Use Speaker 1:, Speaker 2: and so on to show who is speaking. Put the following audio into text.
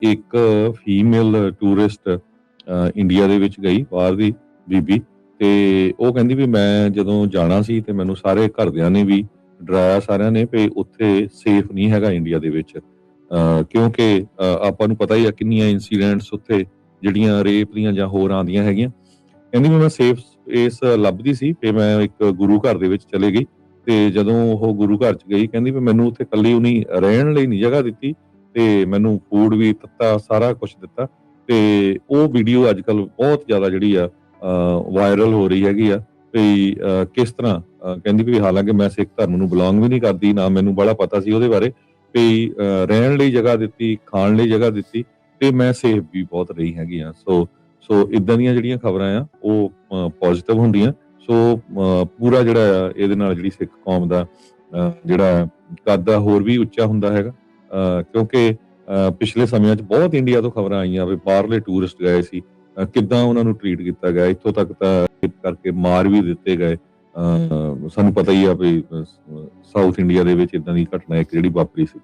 Speaker 1: ਇੱਕ female tourist India ਦੇ ਵਿੱਚ ਗਈ, ਬਾਹਰ ਦੀ ਬੀਬੀ, ਤੇ ਉਹ ਕਹਿੰਦੀ ਵੀ ਮੈਂ ਜਦੋਂ ਜਾਣਾ ਸੀ ਤੇ ਮੈਨੂੰ ਸਾਰੇ ਘਰਦਿਆਂ ਨੇ ਵੀ ਡਰਾਇਆ, ਸਾਰਿਆਂ ਨੇ, ਵੀ ਉੱਥੇ ਸੇਫ ਨਹੀਂ ਹੈਗਾ ਇੰਡੀਆ ਦੇ ਵਿੱਚ, ਕਿਉਂਕਿ ਆਪਾਂ ਨੂੰ ਪਤਾ ਹੀ ਆ ਕਿੰਨੀਆਂ ਇਨਸੀਡੈਂਟਸ ਉੱਥੇ ਜਿਹੜੀਆਂ ਰੇਪ ਦੀਆਂ ਜਾਂ ਹੋਰ ਆਉਂਦੀਆਂ ਹੈਗੀਆਂ। ਕਹਿੰਦੀ ਵੀ ਮੈਂ ਸੇਫ ਇਸ ਲੱਭਦੀ ਸੀ ਤੇ ਮੈਂ ਇੱਕ ਗੁਰੂ ਘਰ ਦੇ ਵਿੱਚ ਚਲੇ ਗਈ, ਤੇ ਜਦੋਂ ਉਹ ਗੁਰੂ ਘਰ ਚ ਗਈ ਕਹਿੰਦੀ ਵੀ ਮੈਨੂੰ ਉੱਥੇ ਇਕੱਲੀ ਉਹਨੀ ਰਹਿਣ ਲਈ ਨਹੀਂ ਜਗ੍ਹਾ ਦਿੱਤੀ, ਤੇ ਮੈਨੂੰ ਫੂਡ ਵੀ ਦਿੱਤਾ, ਸਾਰਾ ਕੁਝ ਦਿੱਤਾ। ਤੇ ਉਹ ਵੀਡੀਓ ਅੱਜ ਕੱਲ ਬਹੁਤ ਜ਼ਿਆਦਾ ਜਿਹੜੀ ਆ ਵਾਇਰਲ ਹੋ ਰਹੀ ਹੈਗੀ ਆ ਵੀ ਕਿਸ ਤਰ੍ਹਾਂ ਕਹਿੰਦੀ ਵੀ ਹਾਲਾਂਕਿ ਮੈਂ ਸਿੱਖ ਧਰਮ ਨੂੰ ਬਿਲੋਂਗ ਵੀ ਨਹੀਂ ਕਰਦੀ, ਨਾ ਮੈਨੂੰ ਬੜਾ ਪਤਾ ਸੀ ਉਹਦੇ ਬਾਰੇ, ਵੀ ਰਹਿਣ ਲਈ ਜਗ੍ਹਾ ਦਿੱਤੀ, ਖਾਣ ਲਈ ਜਗ੍ਹਾ ਦਿੱਤੀ, ਤੇ ਮੈਂ ਸੇਫ ਵੀ ਬਹੁਤ ਰਹੀ ਹੈਗੀ ਆ। ਸੋ ਇਦਾਂ ਦੀਆਂ ਜਿਹੜੀਆਂ ਖਬਰਾਂ ਆ ਉਹ ਪੋਜ਼ਿਟਿਵ ਹੁੰਦੀਆਂ। ਸੋ ਪੂਰਾ ਜਿਹੜਾ ਆ ਇਹਦੇ ਨਾਲ ਜਿਹੜੀ ਸਿੱਖ ਕੌਮ ਦਾ ਜਿਹੜਾ ਕੱਦ ਆ ਹੋਰ ਵੀ ਉੱਚਾ ਹੁੰਦਾ ਹੈਗਾ, ਕਿਉਂਕਿ ਪਿਛਲੇ ਸਮਿਆਂ 'ਚ ਬਹੁਤ ਇੰਡੀਆ ਤੋਂ ਖਬਰਾਂ ਆਈਆਂ ਵੀ ਬਾਹਰਲੇ ਟੂਰਿਸਟ ਗਏ ਸੀ, ਕਿੱਦਾਂ ਉਹਨਾਂ ਨੂੰ ਟਰੀਟ ਕੀਤਾ ਗਿਆ, ਇੱਥੋਂ ਤੱਕ ਤਾਂ ਰੇਪ ਕਰਕੇ ਮਾਰ ਵੀ ਦਿੱਤੇ ਗਏ। ਸਾਨੂੰ ਪਤਾ ਹੀ ਆ ਵੀ ਸਾਊਥ ਇੰਡੀਆ ਦੇ ਵਿੱਚ ਇਦਾਂ ਦੀ ਘਟਨਾ ਇੱਕ ਜਿਹੜੀ ਵਾਪਰੀ ਸੀ।